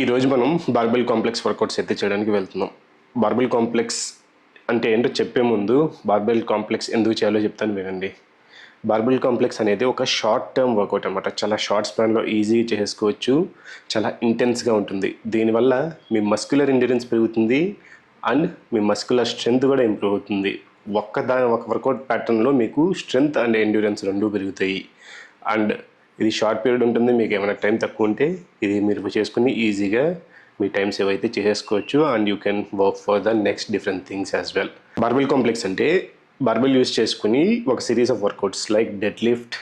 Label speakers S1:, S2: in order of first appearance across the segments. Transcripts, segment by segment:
S1: ఈరోజు మనం barbell complex workouts అయితే చేయడానికి వెళ్తున్నాం. బార్బెల్ కాంప్లెక్స్ అంటే ఏంటో చెప్పే ముందు బార్బెల్ కాంప్లెక్స్ ఎందుకు చేయాలో చెప్తాను వినండి. బార్బెల్ కాంప్లెక్స్ అనేది ఒక షార్ట్ టర్మ్ వర్కౌట్ అనమాట. చాలా షార్ట్ స్పాన్లో ఈజీగా చేసుకోవచ్చు. చాలా ఇంటెన్స్గా ఉంటుంది. దీనివల్ల మీ మస్క్యులర్ ఎండ్యూరెన్స్ పెరుగుతుంది అండ్ మీ మస్క్యులర్ స్ట్రెంగ్త్ కూడా ఇంప్రూవ్ అవుతుంది. ఒక వర్కౌట్ ప్యాటర్న్లో మీకు స్ట్రెంగ్త్ అండ్ ఎండ్యూరెన్స్ రెండూ పెరుగుతాయి. అండ్ ఇది షార్ట్ పీరియడ్ ఉంటుంది. మీకు ఏమైనా టైం తక్కువ ఉంటే ఇది మీరు చేసుకుని ఈజీగా మీ టైం సేవ్ అయితే చేసుకోవచ్చు and you can work for the next different things as well. Barbell complex అంటే బార్బెల్ యూస్ చేసుకుని ఒక series of workouts like deadlift,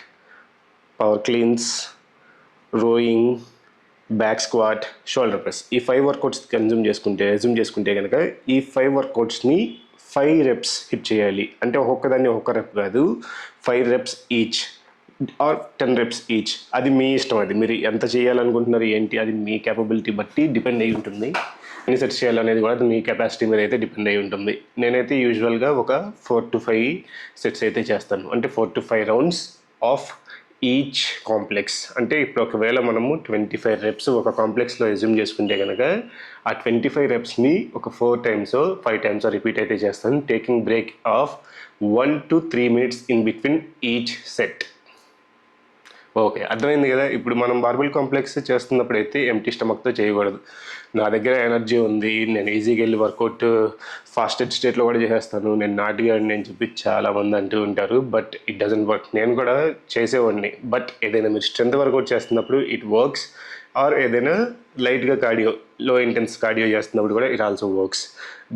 S1: power cleans, rowing, back squat, shoulder press, ఈ 5 వర్కౌట్స్ అజ్యూమ్ చేసుకుంటే కనుక ఈ 5 వర్కౌట్స్ని 5 reps hit చేయాలి. అంటే ఒక్కొక్కదాన్ని ఒక్కొక్క రెప్ కాదు, 5 reps each or 10 reps each. అది మీ ఇష్టం. అది మీరు ఎంత చేయాలనుకుంటున్నారు ఏంటి అది మీ క్యాపబిలిటీ బట్టి డిపెండ్ అయి ఉంటుంది. ఎన్ని సెట్స్ చేయాలనేది కూడా అది మీ కెపాసిటీ మీద అయితే డిపెండ్ అయి ఉంటుంది. నేనైతే యూజువల్గా ఒక 4 to 5 సెట్స్ అయితే చేస్తాను. అంటే 4 to 5 rounds of each complex. అంటే ఇప్పుడు ఒకవేళ మనము 25 రెప్స్ ఒక కాంప్లెక్స్లో అజ్యూమ్ చేసుకుంటే కనుక ఆ 25 రెప్స్ని ఒక 4 times 5 times రిపీట్ అయితే చేస్తాను, taking break of 1 to 3 minutes in between each set. Okay, అర్థమైంది కదా. ఇప్పుడు మనం బార్బెల్ కాంప్లెక్స్ చేస్తున్నప్పుడు అయితే ఎంటీ స్టమక్తో చేయకూడదు. నా దగ్గర ఎనర్జీ ఉంది, నేను ఈజీగా వెళ్ళి వర్కౌట్ ఫాస్టెస్ట్ స్టేట్లో కూడా చేసేస్తాను, నేను నాటిగాడిని అని చెప్పి చాలామంది అంటూ ఉంటారు. But it doesn't work. నేను కూడా చేసేవాడిని. బట్ ఏదైనా మీరు స్ట్రెంత్ వర్కౌట్ చేస్తున్నప్పుడు ఇట్ వర్క్స్. ఆర్ ఏదైనా లైట్గా కార్డియో, లో ఇంటెన్స్ కార్డియో చేస్తున్నప్పుడు కూడా ఇట్ ఆల్సో వర్క్స్.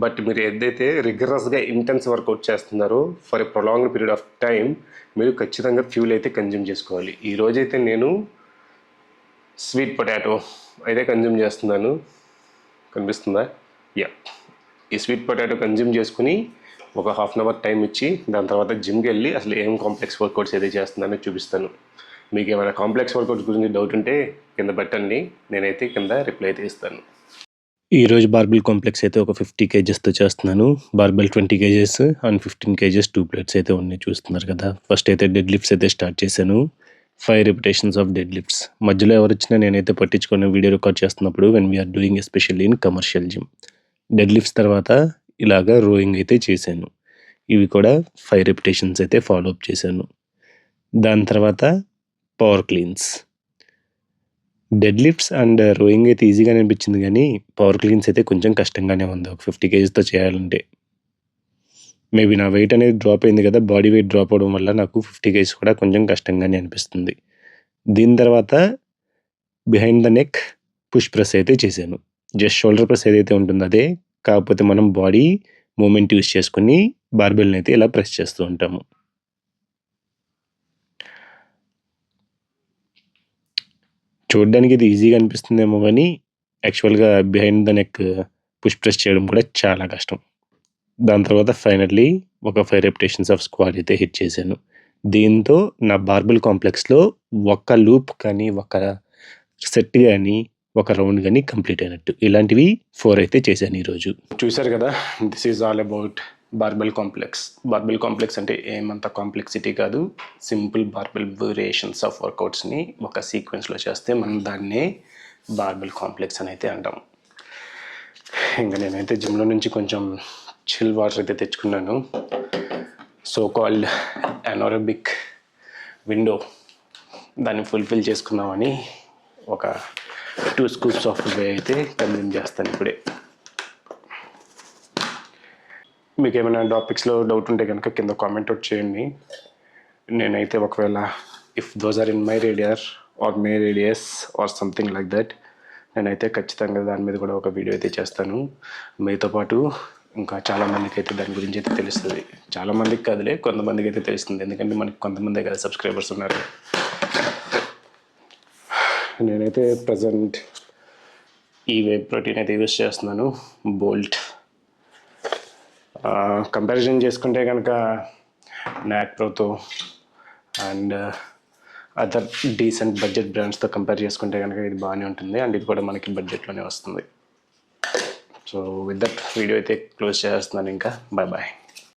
S1: బట్ మీరు ఏదైతే రిగరస్గా ఇంటెన్స్ వర్కౌట్ చేస్తున్నారో for a prolonged period of time మీరు ఖచ్చితంగా ఫ్యూల్ అయితే కన్జ్యూమ్ చేసుకోవాలి. ఈరోజైతే నేను స్వీట్ పొటాటో అయితే కన్జ్యూమ్ చేస్తున్నాను. కనిపిస్తుందా? యా, ఈ స్వీట్ పొటాటో కన్జ్యూమ్ చేసుకుని ఒక 1/2 hour టైం ఇచ్చి దాని తర్వాత జిమ్కి వెళ్ళి అసలు ఏం కాంప్లెక్స్ వర్కౌట్స్ అయితే చేస్తున్నానో చూపిస్తాను. మీకు ఏమైనా కాంప్లెక్స్ వర్కౌట్స్ గురించి డౌట్ ఉంటే కింద పెట్టండి, నేనైతే కింద రిప్లై అయితే ఇస్తాను. ఈరోజు బార్బెల్ కాంప్లెక్స్ అయితే ఒక 50 kgsతో చేస్తున్నాను. Barbell 20 kgs and 15 kgs 2 plates అయితే ఉన్నాయి, చూస్తున్నారు కదా. ఫస్ట్ అయితే డెడ్ లిఫ్ట్స్ అయితే స్టార్ట్ చేశాను. 5 repetitions ఆఫ్ డెడ్ లిఫ్ట్స్. మధ్యలో ఎవరు వచ్చినా నేనైతే పట్టించుకొని వీడియో రికార్డ్ చేస్తున్నప్పుడు when we're doing especially in commercial gym. Deadlifts తర్వాత ఇలాగా రోయింగ్ అయితే చేశాను. ఇవి కూడా 5 repetitions అయితే ఫాలో అప్ చేశాను. దాని తర్వాత power cleans. Dead lifts and rowing అయితే ఈజీగానే అనిపించింది, కానీ పవర్ క్లీన్స్ అయితే కొంచెం కష్టంగానే ఉంది ఒక 50 kgsతో చేయాలంటే. మేబీ నా వెయిట్ అనేది డ్రాప్ అయింది కదా, బాడీ వెయిట్ డ్రాప్ అవడం వల్ల నాకు 50 kgs కూడా కొంచెం కష్టంగానే అనిపిస్తుంది. దీని తర్వాత behind the neck push press అయితే చేశాను. జస్ట్ షోల్డర్ ప్రెస్ ఏదైతే ఉంటుందో అదే, కాకపోతే మనం బాడీ మూమెంట్ యూస్ చేసుకుని బార్బెల్ని అయితే ఇలా ప్రెస్ చేస్తూ ఉంటాము. చూడడానికి ఇది ఈజీగా అనిపిస్తుందేమో కానీ యాక్చువల్గా behind the neck push press చేయడం కూడా చాలా కష్టం. దాని తర్వాత ఫైనల్లీ ఒక 5 repetitions ఆఫ్ స్క్వాట్ అయితే హిట్ చేశాను. దీంతో నా బార్బెల్ కాంప్లెక్స్లో ఒక లూప్ కానీ, ఒక సెట్ కానీ, ఒక రౌండ్ కానీ కంప్లీట్ అయినట్టు. ఇలాంటివి 4 అయితే చేశాను ఈరోజు. చూశారు కదా, this is all about barbell complex. Barbell complex అంటే ఏమంత కాంప్లెక్సిటీ కాదు, సింపుల్ బార్బెల్ వేరియేషన్స్ ఆఫ్ వర్కౌట్స్ని ఒక సీక్వెన్స్లో చేస్తే మనం దాన్నే బార్బెల్ కాంప్లెక్స్ అని అయితే అంటాం. ఇంకా నేనైతే జిమ్లో నుంచి కొంచెం చిల్ వాటర్ అయితే తెచ్చుకున్నాను. సో కాల్డ్ అనారోబిక్ విండో, దాన్ని ఫుల్ఫిల్ చేసుకుందామని ఒక 2 scoops ఆఫ్ వే అయితే కన్జ్యూమ్ చేస్తాను ఇప్పుడే. మీకు ఏమైనా టాపిక్స్లో డౌట్ ఉంటే కనుక కింద కామెంట్ అవుట్ చేయండి. నేనైతే ఒకవేళ if those are in my radius or my radius or something like that, నేనైతే ఖచ్చితంగా దాని మీద కూడా ఒక వీడియో అయితే చేస్తాను. మీతో పాటు ఇంకా చాలామందికి అయితే దాని గురించి అయితే తెలుస్తుంది. చాలామందికి కాదులే, కొంతమందికి అయితే తెలుస్తుంది. ఎందుకంటే మనకి కొంతమందే కదా సబ్స్క్రైబర్స్ ఉన్నారు. నేనైతే ప్రజెంట్ ఈ వే ప్రోటీన్ అయితే యూస్ చేస్తున్నాను, బోల్ట్. కంపారిజన్ చేసుకుంటే కనుక నాక్ ప్రోతో అండ్ అదర్ డీసెంట్ బడ్జెట్ బ్రాండ్స్తో కంపేర్ చేసుకుంటే కనుక ఇది బాగానే ఉంటుంది. అండ్ ఇది కూడా మనకి బడ్జెట్లోనే వస్తుంది. సో విత్ దట్ వీడియో అయితే క్లోజ్ చేస్తున్నాను. ఇంకా బాయ్ బాయ్.